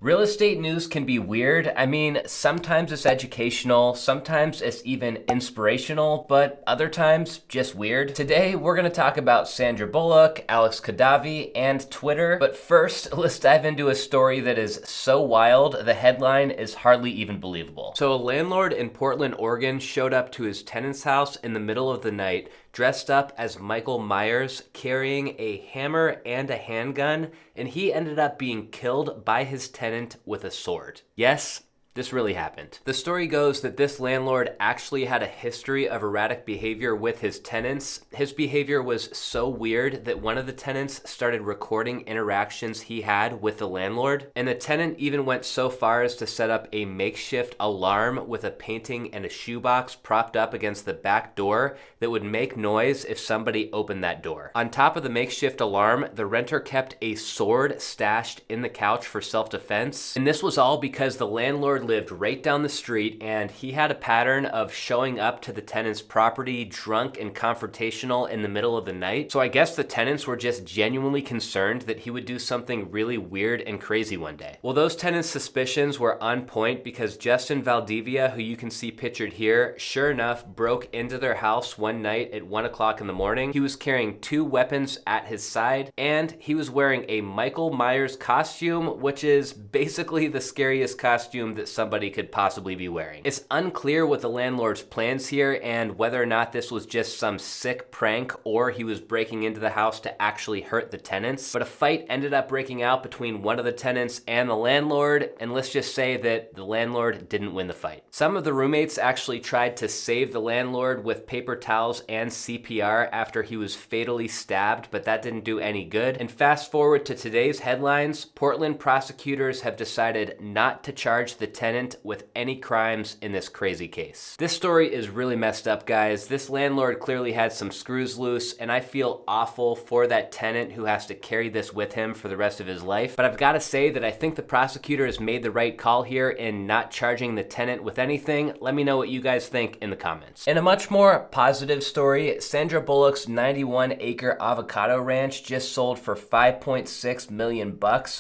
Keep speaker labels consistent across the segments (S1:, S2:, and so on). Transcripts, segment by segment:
S1: Real estate news can be weird. I mean, sometimes it's educational, sometimes it's even inspirational, but other times just weird. Today, we're gonna talk about Sandra Bullock, Alex Khadavi, and Twitter. But first, let's dive into a story that is so wild, the headline is hardly even believable. So a landlord in Portland, Oregon showed up to his tenant's house in the middle of the night, dressed up as Michael Myers, carrying a hammer and a handgun, and he ended up being killed by his tenant with a sword. Yes, this really happened. The story goes that this landlord actually had a history of erratic behavior with his tenants. His behavior was so weird that one of the tenants started recording interactions he had with the landlord, and the tenant even went so far as to set up a makeshift alarm with a painting and a shoebox propped up against the back door that would make noise if somebody opened that door. On top of the makeshift alarm, the renter kept a sword stashed in the couch for self-defense, and this was all because the landlord lived right down the street and he had a pattern of showing up to the tenant's property drunk and confrontational in the middle of the night. So I guess the tenants were just genuinely concerned that he would do something really weird and crazy one day. Well, those tenants' suspicions were on point because Justin Valdivia, who you can see pictured here, sure enough broke into their house one night at 1 o'clock in the morning. He was carrying 2 weapons at his side and he was wearing a Michael Myers costume, which is basically the scariest costume that somebody could possibly be wearing. It's unclear what the landlord's plans here and whether or not this was just some sick prank or he was breaking into the house to actually hurt the tenants. But a fight ended up breaking out between one of the tenants and the landlord, and let's just say that the landlord didn't win the fight. Some of the roommates actually tried to save the landlord with paper towels and CPR after he was fatally stabbed, but that didn't do any good. And fast forward to today's headlines, Portland prosecutors have decided not to charge the tenant with any crimes in this crazy case. This story is really messed up, guys. This landlord clearly had some screws loose, and I feel awful for that tenant who has to carry this with him for the rest of his life. But I've got to say that I think the prosecutors made the right call here in not charging the tenant with anything. Let me know what you guys think in the comments. In a much more positive story, Sandra Bullock's 91-acre avocado ranch just sold for $5.6 million,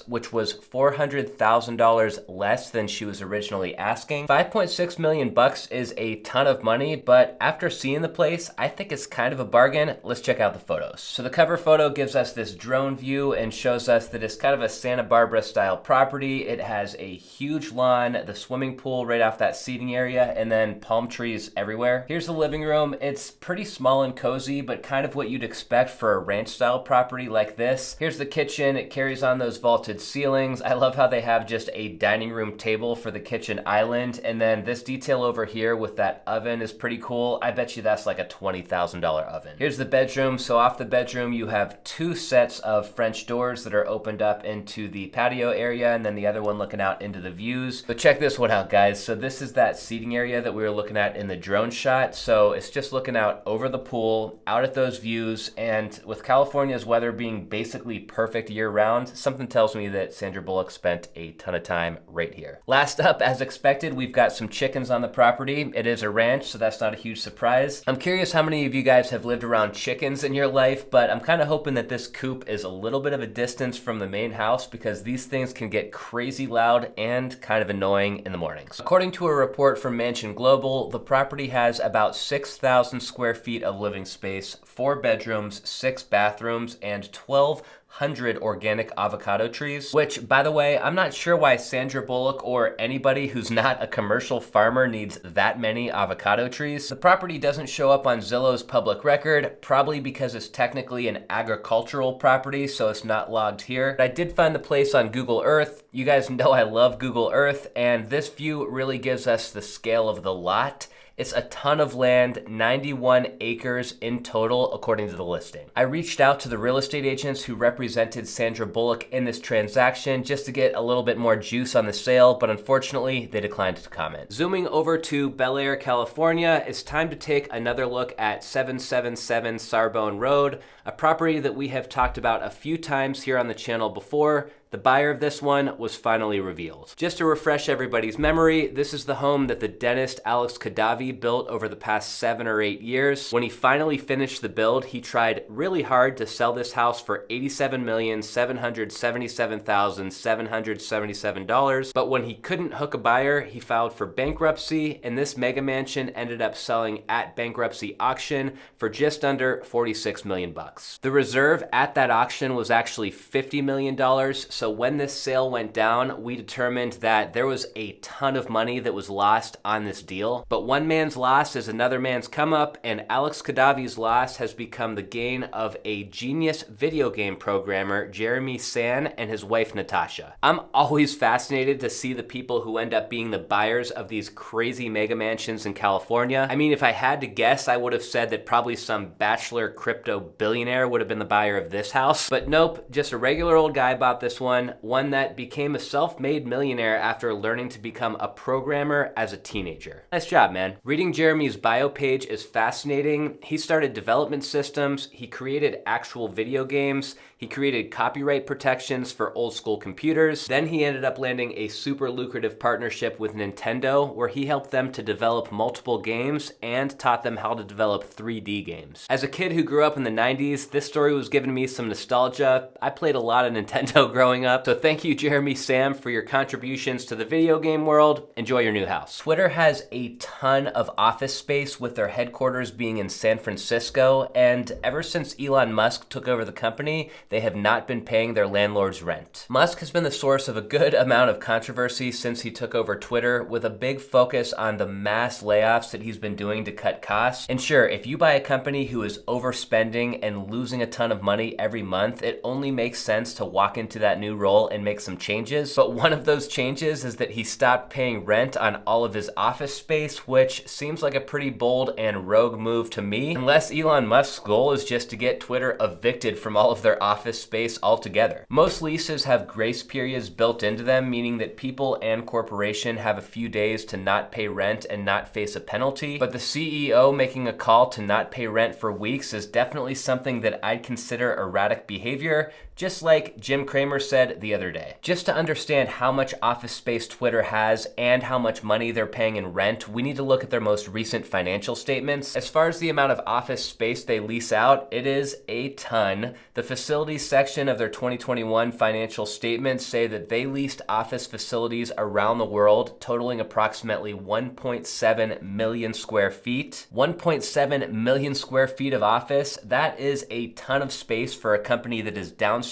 S1: which was $400,000 less than she was originally asking. $5.6 million is a ton of money, but after seeing the place, I think it's kind of a bargain. Let's check out the photos. So the cover photo gives us this drone view and shows us that it's kind of a Santa Barbara style property. It has a huge lawn, the swimming pool right off that seating area, and then palm trees everywhere. Here's the living room. It's pretty small and cozy, but kind of what you'd expect for a ranch style property like this. Here's the kitchen. It carries on those vaulted ceilings. I love how they have just a dining room table for the kitchen island, and then this detail over here with that oven is pretty cool. I bet you that's like a $20,000 oven. Here's the bedroom. So off the bedroom you have 2 sets of French doors that are opened up into the patio area, and then the other one looking out into the views. But check this one out, guys. So this is that seating area that we were looking at in the drone shot. So it's just looking out over the pool, out at those views, and with California's weather being basically perfect year round, something tells me that Sandra Bullock spent a ton of time right here. Last up, as expected, we've got some chickens on the property. It is a ranch, so that's not a huge surprise. I'm curious how many of you guys have lived around chickens in your life, but I'm kind of hoping that this coop is a little bit of a distance from the main house because these things can get crazy loud and kind of annoying in the mornings. According to a report from Mansion Global, the property has about 6,000 square feet of living space, 4 bedrooms, 6 bathrooms, and 1,200 organic avocado trees, which, by the way, I'm not sure why Sandra Bullock or anybody who's not a commercial farmer needs that many avocado trees. The property doesn't show up on Zillow's public record, probably because it's technically an agricultural property, so it's not logged here. But I did find the place on Google Earth. You guys know I love Google Earth, and this view really gives us the scale of the lot. It's a ton of land, 91 acres in total, according to the listing. I reached out to the real estate agents who represented Sandra Bullock in this transaction just to get a little bit more juice on the sale, but unfortunately, they declined to comment. Zooming over to Bel Air, California, it's time to take another look at 777 Sarbonne Road, a property that we have talked about a few times here on the channel before. the buyer of this one was finally revealed. Just to refresh everybody's memory, this is the home that the dentist Alex Khadavi built over the past 7 or 8 years. When he finally finished the build, he tried really hard to sell this house for $87,777,777, but when he couldn't hook a buyer, he filed for bankruptcy, and this mega mansion ended up selling at bankruptcy auction for just under $46 million. The reserve at that auction was actually $50 million, so when this sale went down, we determined that there was a ton of money that was lost on this deal. But one man's loss is another man's come up, and Alex Khadavi's loss has become the gain of a genius video game programmer, Jeremy San, and his wife, Natasha. I'm always fascinated to see the people who end up being the buyers of these crazy mega mansions in California. I mean, if I had to guess, I would have said that probably some bachelor crypto billionaire would have been the buyer of this house. But nope, just a regular old guy bought this one that became a self-made millionaire after learning to become a programmer as a teenager. Nice job, man. Reading Jeremy's bio page is fascinating. He started development systems, he created actual video games, he created copyright protections for old school computers. Then he ended up landing a super lucrative partnership with Nintendo, where he helped them to develop multiple games and taught them how to develop 3D games. As a kid who grew up in the 90s, this story was giving me some nostalgia. I played a lot of Nintendo growing up, so thank you, Jeremy Sam, for your contributions to the video game world. Enjoy your new house. Twitter has a ton of office space, with their headquarters being in San Francisco, and ever since Elon Musk took over the company, they have not been paying their landlords rent. Musk has been the source of a good amount of controversy since he took over Twitter, with a big focus on the mass layoffs that he's been doing to cut costs. And sure, if you buy a company who is overspending and losing a ton of money every month, it only makes sense to walk into that new role and make some changes. But one of those changes is that he stopped paying rent on all of his office space, which seems like a pretty bold and rogue move to me, unless Elon Musk's goal is just to get Twitter evicted from all of their office space altogether. Most leases have grace periods built into them, meaning that people and corporation have a few days to not pay rent and not face a penalty. But the CEO making a call to not pay rent for weeks is definitely something that I'd consider erratic behavior, just like Jim Cramer said the other day. Just to understand how much office space Twitter has and how much money they're paying in rent, we need to look at their most recent financial statements. As far as the amount of office space they lease out, it is a ton. The facilities section of their 2021 financial statements say that they leased office facilities around the world totaling approximately 1.7 million square feet. 1.7 million square feet of office, that is a ton of space for a company that is downsizing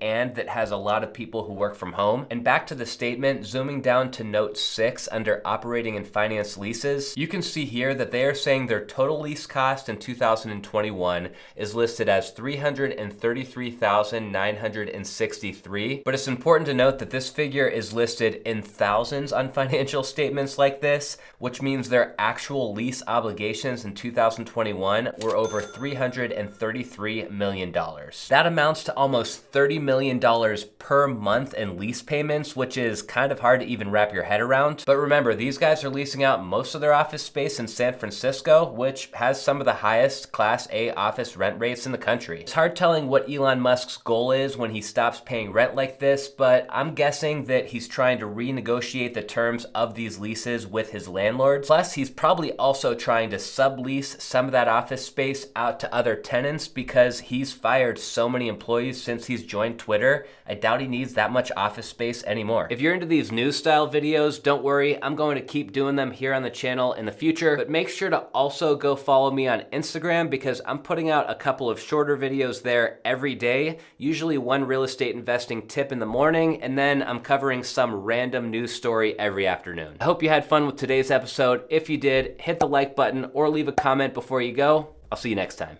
S1: and that has a lot of people who work from home. And back to the statement, zooming down to note 6 under operating and finance leases, you can see here that they are saying their total lease cost in 2021 is listed as $333,963. But it's important to note that this figure is listed in thousands on financial statements like this, which means their actual lease obligations in 2021 were over $333 million. That amounts to almost $30 million per month in lease payments, which is kind of hard to even wrap your head around. But remember, these guys are leasing out most of their office space in San Francisco, which has some of the highest Class A office rent rates in the country. It's hard telling what Elon Musk's goal is when he stops paying rent like this, but I'm guessing that he's trying to renegotiate the terms of these leases with his landlords. Plus, he's probably also trying to sublease some of that office space out to other tenants because he's fired so many employees since he's joined Twitter. I doubt he needs that much office space anymore. If you're into these news style videos, don't worry, I'm going to keep doing them here on the channel in the future, but make sure to also go follow me on Instagram because I'm putting out a couple of shorter videos there every day, usually one real estate investing tip in the morning, and then I'm covering some random news story every afternoon. I hope you had fun with today's episode. If you did, hit the like button or leave a comment before you go. I'll see you next time.